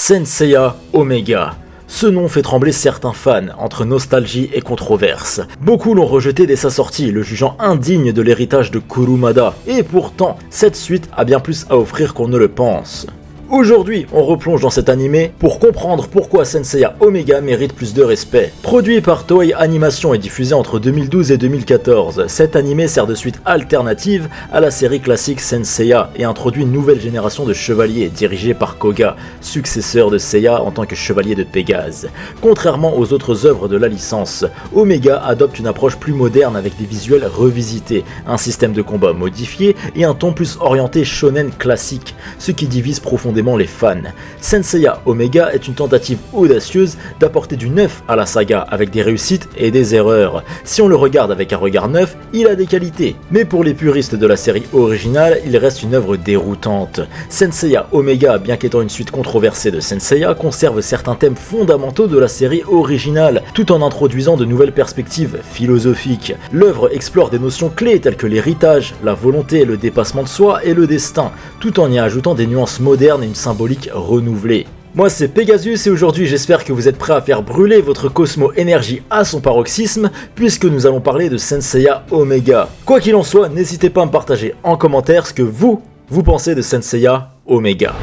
Senseiya Omega. Ce nom fait trembler certains fans, entre nostalgie et controverse. Beaucoup l'ont rejeté dès sa sortie, le jugeant indigne de l'héritage de Kurumada, et pourtant, cette suite a bien plus à offrir qu'on ne le pense. Aujourd'hui, on replonge dans cet animé pour comprendre pourquoi Senseiya Omega mérite plus de respect. Produit par Toei Animation et diffusé entre 2012 et 2014, cet animé sert de suite alternative à la série classique Senseiya et introduit une nouvelle génération de chevaliers dirigés par Koga, successeur de Seiya en tant que chevalier de Pégase. Contrairement aux autres œuvres de la licence, Omega adopte une approche plus moderne avec des visuels revisités, un système de combat modifié et un ton plus orienté shonen classique, ce qui divise profondément les fans. Senseiya Omega est une tentative audacieuse d'apporter du neuf à la saga avec des réussites et des erreurs. Si on le regarde avec un regard neuf, il a des qualités. Mais pour les puristes de la série originale, il reste une œuvre déroutante. Senseiya Omega, bien qu'étant une suite controversée de Senseiya, conserve certains thèmes fondamentaux de la série originale, tout en introduisant de nouvelles perspectives philosophiques. L'œuvre explore des notions clés telles que l'héritage, la volonté, le dépassement de soi et le destin, tout en y ajoutant des nuances modernes et une symbolique renouvelée. Moi c'est Pegasus et aujourd'hui j'espère que vous êtes prêts à faire brûler votre Cosmo Énergie à son paroxysme puisque nous allons parler de Senseiya Omega. Quoi qu'il en soit, n'hésitez pas à me partager en commentaire ce que vous pensez de Senseiya Omega.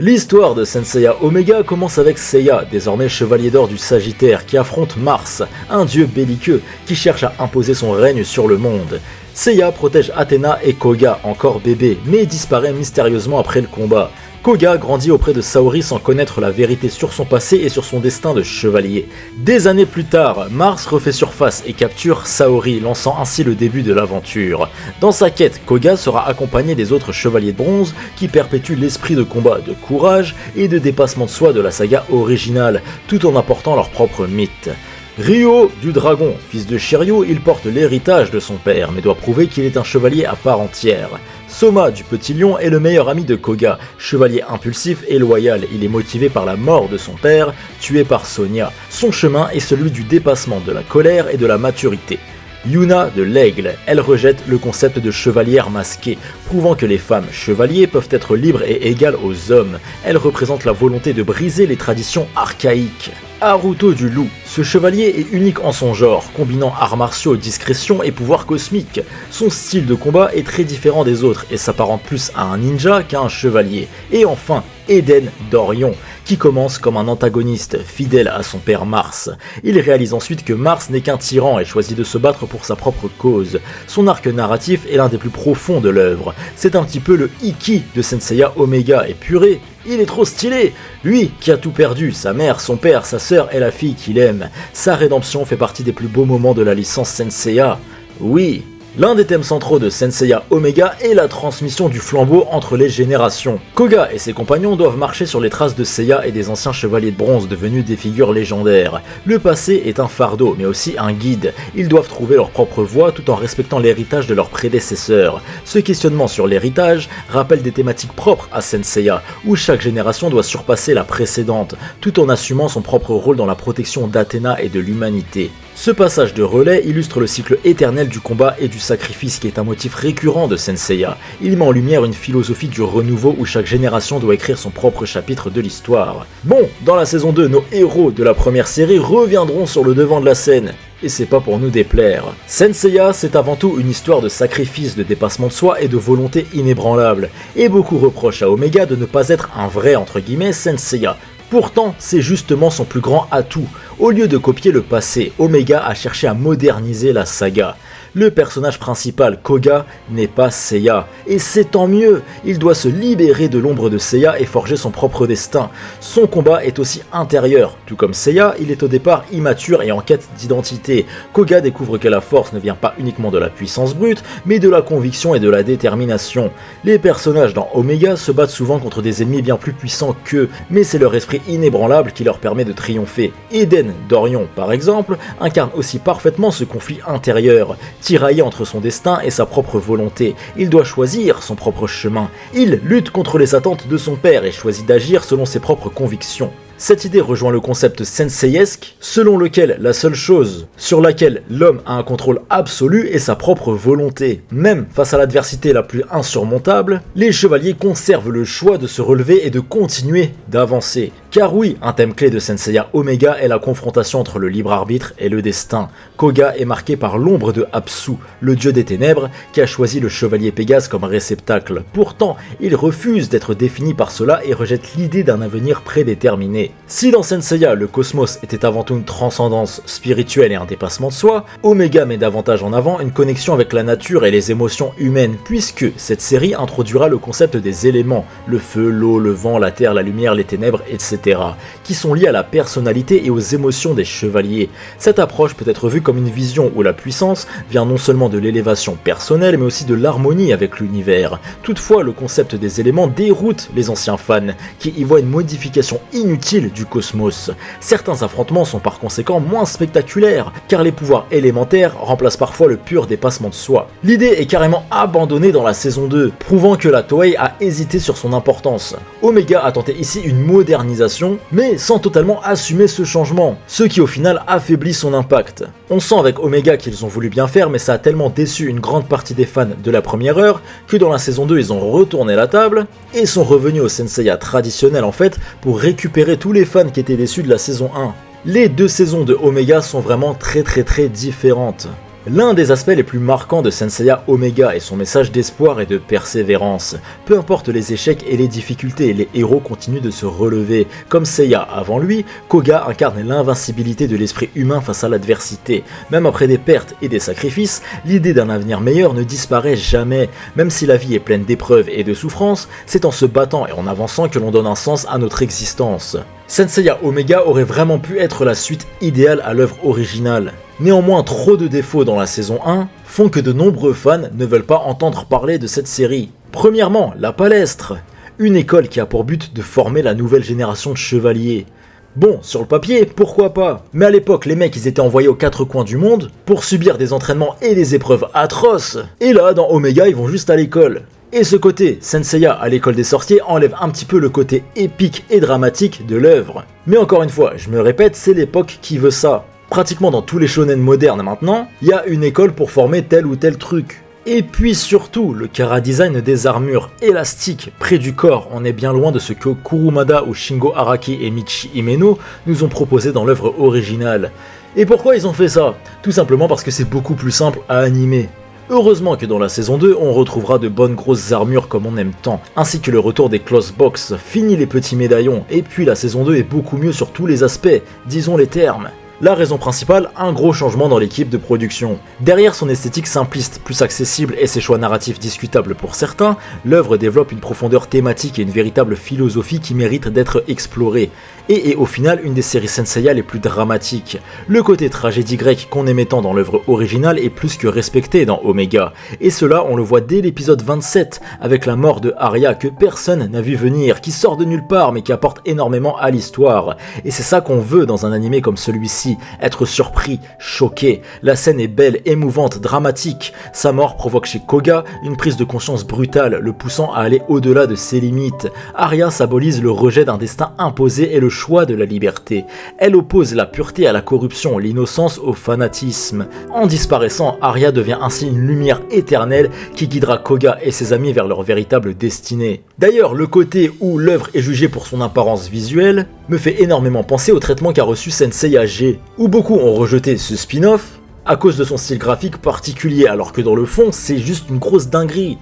L'histoire de Senseiya Omega commence avec Seiya, désormais chevalier d'or du Sagittaire, qui affronte Mars, un dieu belliqueux qui cherche à imposer son règne sur le monde. Seiya protège Athéna et Koga, encore bébé, mais disparaît mystérieusement après le combat. Koga grandit auprès de Saori sans connaître la vérité sur son passé et sur son destin de chevalier. Des années plus tard, Mars refait surface et capture Saori, lançant ainsi le début de l'aventure. Dans sa quête, Koga sera accompagné des autres chevaliers de bronze qui perpétuent l'esprit de combat, de courage et de dépassement de soi de la saga originale, tout en apportant leur propre mythe. Ryo du Dragon, fils de Shiryu, il porte l'héritage de son père, mais doit prouver qu'il est un chevalier à part entière. Soma du Petit Lion est le meilleur ami de Koga, chevalier impulsif et loyal, il est motivé par la mort de son père, tué par Sonia. Son chemin est celui du dépassement, de la colère et de la maturité. Yuna de l'Aigle, elle rejette le concept de chevalière masquée, prouvant que les femmes chevaliers peuvent être libres et égales aux hommes. Elle représente la volonté de briser les traditions archaïques. Haruto du Loup, ce chevalier est unique en son genre, combinant arts martiaux, discrétion et pouvoir cosmique. Son style de combat est très différent des autres et s'apparente plus à un ninja qu'à un chevalier. Et enfin, Eden d'Orion, qui commence comme un antagoniste, fidèle à son père Mars. Il réalise ensuite que Mars n'est qu'un tyran et choisit de se battre pour sa propre cause. Son arc narratif est l'un des plus profonds de l'œuvre. C'est un petit peu le Ikki de Senseiya Omega et purée. Il est trop stylé! Lui qui a tout perdu, sa mère, son père, sa sœur et la fille qu'il aime. Sa rédemption fait partie des plus beaux moments de la licence Senseiya. Oui! L'un des thèmes centraux de Senseiya Omega est la transmission du flambeau entre les générations. Koga et ses compagnons doivent marcher sur les traces de Seiya et des anciens chevaliers de bronze devenus des figures légendaires. Le passé est un fardeau, mais aussi un guide. Ils doivent trouver leur propre voie tout en respectant l'héritage de leurs prédécesseurs. Ce questionnement sur l'héritage rappelle des thématiques propres à Senseiya, où chaque génération doit surpasser la précédente, tout en assumant son propre rôle dans la protection d'Athéna et de l'humanité. Ce passage de relais illustre le cycle éternel du combat et du sacrifice qui est un motif récurrent de Senseiya. Il met en lumière une philosophie du renouveau où chaque génération doit écrire son propre chapitre de l'histoire. Bon, dans la saison 2, nos héros de la première série reviendront sur le devant de la scène. Et c'est pas pour nous déplaire. Senseiya, c'est avant tout une histoire de sacrifice, de dépassement de soi et de volonté inébranlable. Et beaucoup reprochent à Omega de ne pas être un vrai entre guillemets Senseiya. Pourtant, c'est justement son plus grand atout. Au lieu de copier le passé, Omega a cherché à moderniser la saga. Le personnage principal, Koga, n'est pas Seiya. Et c'est tant mieux, il doit se libérer de l'ombre de Seiya et forger son propre destin. Son combat est aussi intérieur. Tout comme Seiya, il est au départ immature et en quête d'identité. Koga découvre que la force ne vient pas uniquement de la puissance brute, mais de la conviction et de la détermination. Les personnages dans Omega se battent souvent contre des ennemis bien plus puissants qu'eux, mais c'est leur esprit inébranlable qui leur permet de triompher. Eden d'Orion, par exemple, incarne aussi parfaitement ce conflit intérieur. Tiraillé entre son destin et sa propre volonté, il doit choisir son propre chemin. Il lutte contre les attentes de son père et choisit d'agir selon ses propres convictions. Cette idée rejoint le concept senseiesque, selon lequel la seule chose sur laquelle l'homme a un contrôle absolu est sa propre volonté. Même face à l'adversité la plus insurmontable, les chevaliers conservent le choix de se relever et de continuer d'avancer. Car oui, un thème clé de Saint Omega est la confrontation entre le libre arbitre et le destin. Koga est marqué par l'ombre de Apsu, le dieu des ténèbres, qui a choisi le chevalier Pégase comme réceptacle. Pourtant, il refuse d'être défini par cela et rejette l'idée d'un avenir prédéterminé. Si dans Saint Seiya, le cosmos était avant tout une transcendance spirituelle et un dépassement de soi, Omega met davantage en avant une connexion avec la nature et les émotions humaines, puisque cette série introduira le concept des éléments, le feu, l'eau, le vent, la terre, la lumière, les ténèbres, etc., qui sont liés à la personnalité et aux émotions des chevaliers. Cette approche peut être vue comme une vision où la puissance vient non seulement de l'élévation personnelle, mais aussi de l'harmonie avec l'univers. Toutefois, le concept des éléments déroute les anciens fans, qui y voient une modification inutile du cosmos. Certains affrontements sont par conséquent moins spectaculaires, car les pouvoirs élémentaires remplacent parfois le pur dépassement de soi. L'idée est carrément abandonnée dans la saison 2, prouvant que la Toei a hésité sur son importance. Omega a tenté ici une modernisation, mais sans totalement assumer ce changement, ce qui au final affaiblit son impact. On sent avec Omega qu'ils ont voulu bien faire, mais ça a tellement déçu une grande partie des fans de la première heure, que dans la saison 2 ils ont retourné la table, et sont revenus au Senseiya traditionnel en fait, pour récupérer tous les fans qui étaient déçus de la saison 1. Les deux saisons de Omega sont vraiment très différentes. L'un des aspects les plus marquants de Senseiya Omega est son message d'espoir et de persévérance. Peu importe les échecs et les difficultés, les héros continuent de se relever. Comme Seiya avant lui, Koga incarne l'invincibilité de l'esprit humain face à l'adversité. Même après des pertes et des sacrifices, l'idée d'un avenir meilleur ne disparaît jamais. Même si la vie est pleine d'épreuves et de souffrances, c'est en se battant et en avançant que l'on donne un sens à notre existence. Senseiya Omega aurait vraiment pu être la suite idéale à l'œuvre originale. Néanmoins, trop de défauts dans la saison 1 font que de nombreux fans ne veulent pas entendre parler de cette série. Premièrement, la Palestre, une école qui a pour but de former la nouvelle génération de chevaliers. Bon, sur le papier, pourquoi pas, mais à l'époque, les mecs ils étaient envoyés aux quatre coins du monde pour subir des entraînements et des épreuves atroces, et là, dans Omega, ils vont juste à l'école. Et ce côté Senseiya à l'école des sorciers enlève un petit peu le côté épique et dramatique de l'œuvre. Mais encore une fois, je me répète, c'est l'époque qui veut ça. Pratiquement dans tous les shonen modernes maintenant, il y a une école pour former tel ou tel truc. Et puis surtout, le chara-design des armures élastiques près du corps, on est bien loin de ce que Kurumada ou Shingo Araki et Michi Himeno nous ont proposé dans l'œuvre originale. Et pourquoi ils ont fait ça? Tout simplement parce que c'est beaucoup plus simple à animer. Heureusement que dans la saison 2, on retrouvera de bonnes grosses armures comme on aime tant, ainsi que le retour des close box, fini les petits médaillons, et puis la saison 2 est beaucoup mieux sur tous les aspects, disons les termes. La raison principale, un gros changement dans l'équipe de production. Derrière son esthétique simpliste, plus accessible et ses choix narratifs discutables pour certains, l'œuvre développe une profondeur thématique et une véritable philosophie qui mérite d'être explorée, et est au final une des séries Senseiya les plus dramatiques. Le côté tragédie grecque qu'on aimait tant dans l'œuvre originale est plus que respecté dans Omega, et cela on le voit dès l'épisode 27, avec la mort de Arya que personne n'a vu venir, qui sort de nulle part mais qui apporte énormément à l'histoire, et c'est ça qu'on veut dans un animé comme celui-ci. Être surpris, choqué. La scène est belle, émouvante, dramatique. Sa mort provoque chez Koga une prise de conscience brutale, le poussant à aller au-delà de ses limites. Arya symbolise le rejet d'un destin imposé et le choix de la liberté. Elle oppose la pureté à la corruption, l'innocence au fanatisme. En disparaissant, Arya devient ainsi une lumière éternelle qui guidera Koga et ses amis vers leur véritable destinée. D'ailleurs, le côté où l'œuvre est jugée pour son apparence visuelle me fait énormément penser au traitement qu'a reçu Senseiya G, où beaucoup ont rejeté ce spin-off à cause de son style graphique particulier, alors que dans le fond, c'est juste une grosse dinguerie.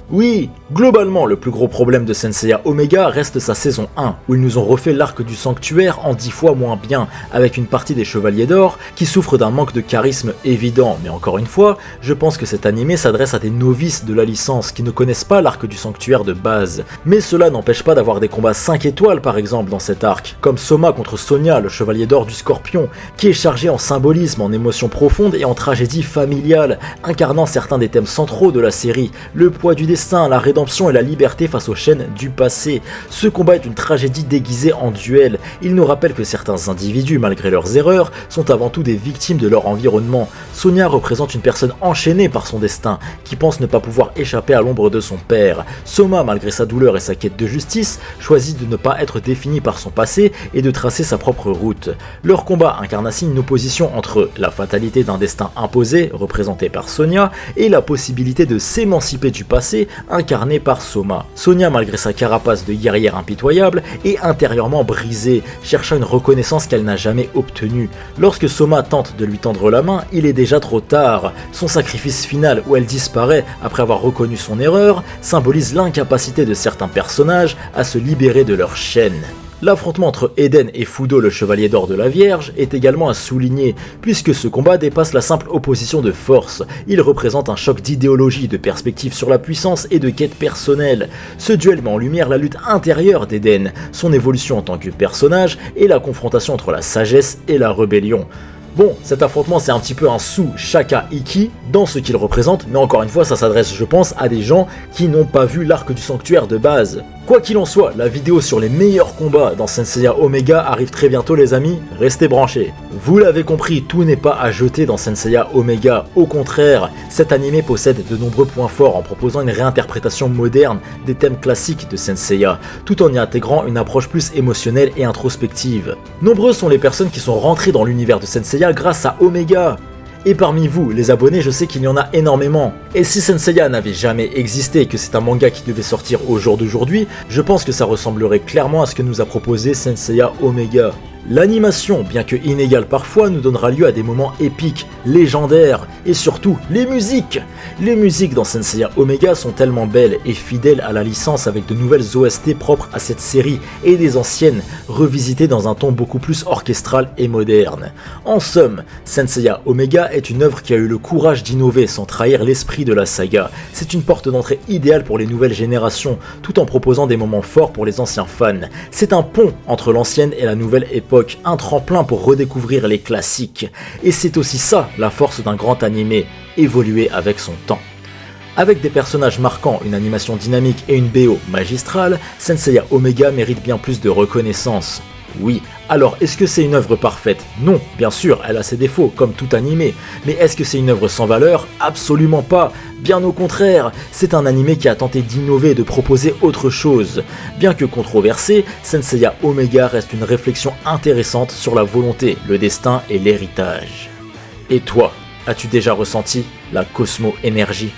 Oui, globalement, le plus gros problème de Senseiya Omega reste sa saison 1, où ils nous ont refait l'arc du sanctuaire en 10 fois moins bien, avec une partie des Chevaliers d'Or qui souffre d'un manque de charisme évident. Mais encore une fois, je pense que cet animé s'adresse à des novices de la licence qui ne connaissent pas l'arc du sanctuaire de base. Mais cela n'empêche pas d'avoir des combats 5 étoiles par exemple dans cet arc, comme Soma contre Sonia, le Chevalier d'Or du Scorpion, qui est chargé en symbolisme, en émotions profondes et en tragédie familiale, incarnant certains des thèmes centraux de la série, le poids du destin, destin, la rédemption et la liberté face aux chaînes du passé. Ce combat est une tragédie déguisée en duel. Il nous rappelle que certains individus, malgré leurs erreurs, sont avant tout des victimes de leur environnement. Sonia représente une personne enchaînée par son destin, qui pense ne pas pouvoir échapper à l'ombre de son père. Soma, malgré sa douleur et sa quête de justice, choisit de ne pas être défini par son passé et de tracer sa propre route. Leur combat incarne ainsi une opposition entre la fatalité d'un destin imposé, représenté par Sonia, et la possibilité de s'émanciper du passé, incarné par Soma. Sonia, malgré sa carapace de guerrière impitoyable, est intérieurement brisée, cherchant une reconnaissance qu'elle n'a jamais obtenue. Lorsque Soma tente de lui tendre la main, il est déjà trop tard. Son sacrifice final, où elle disparaît après avoir reconnu son erreur, symbolise l'incapacité de certains personnages à se libérer de leur chaîne. L'affrontement entre Eden et Fudo, le chevalier d'or de la Vierge, est également à souligner, puisque ce combat dépasse la simple opposition de force. Il représente un choc d'idéologie, de perspective sur la puissance et de quête personnelle. Ce duel met en lumière la lutte intérieure d'Eden, son évolution en tant que personnage et la confrontation entre la sagesse et la rébellion. Bon, cet affrontement c'est un petit peu un sous-Shaka Ikki dans ce qu'il représente, mais encore une fois ça s'adresse je pense à des gens qui n'ont pas vu l'arc du sanctuaire de base. Quoi qu'il en soit, la vidéo sur les meilleurs combats dans Saint Seiya Omega arrive très bientôt les amis, restez branchés. Vous l'avez compris, tout n'est pas à jeter dans Saint Seiya Omega, au contraire, cet animé possède de nombreux points forts en proposant une réinterprétation moderne des thèmes classiques de Saint Seiya, tout en y intégrant une approche plus émotionnelle et introspective. Nombreuses sont les personnes qui sont rentrées dans l'univers de Saint Seiya grâce à Omega. Et parmi vous, les abonnés, je sais qu'il y en a énormément. Et si Saint Seiya n'avait jamais existé et que c'est un manga qui devait sortir au jour d'aujourd'hui, je pense que ça ressemblerait clairement à ce que nous a proposé Saint Seiya Omega. L'animation, bien que inégale parfois, nous donnera lieu à des moments épiques, légendaires, et surtout les musiques. Les musiques dans Saint Seiya Omega sont tellement belles et fidèles à la licence avec de nouvelles OST propres à cette série et des anciennes, revisitées dans un ton beaucoup plus orchestral et moderne. En somme, Saint Seiya Omega est une œuvre qui a eu le courage d'innover sans trahir l'esprit de la saga. C'est une porte d'entrée idéale pour les nouvelles générations, tout en proposant des moments forts pour les anciens fans. C'est un pont entre l'ancienne et la nouvelle époque, un tremplin pour redécouvrir les classiques. Et c'est aussi ça la force d'un grand animé, évoluer avec son temps. Avec des personnages marquants, une animation dynamique et une BO magistrale, Saint Seiya Omega mérite bien plus de reconnaissance. Oui, alors est-ce que c'est une œuvre parfaite? Non, bien sûr, elle a ses défauts, comme tout animé. Mais est-ce que c'est une œuvre sans valeur? Absolument pas. Bien au contraire, c'est un animé qui a tenté d'innover et de proposer autre chose. Bien que controversé, Saint Seiya Omega reste une réflexion intéressante sur la volonté, le destin et l'héritage. Et toi, as-tu déjà ressenti la Cosmo Énergie ?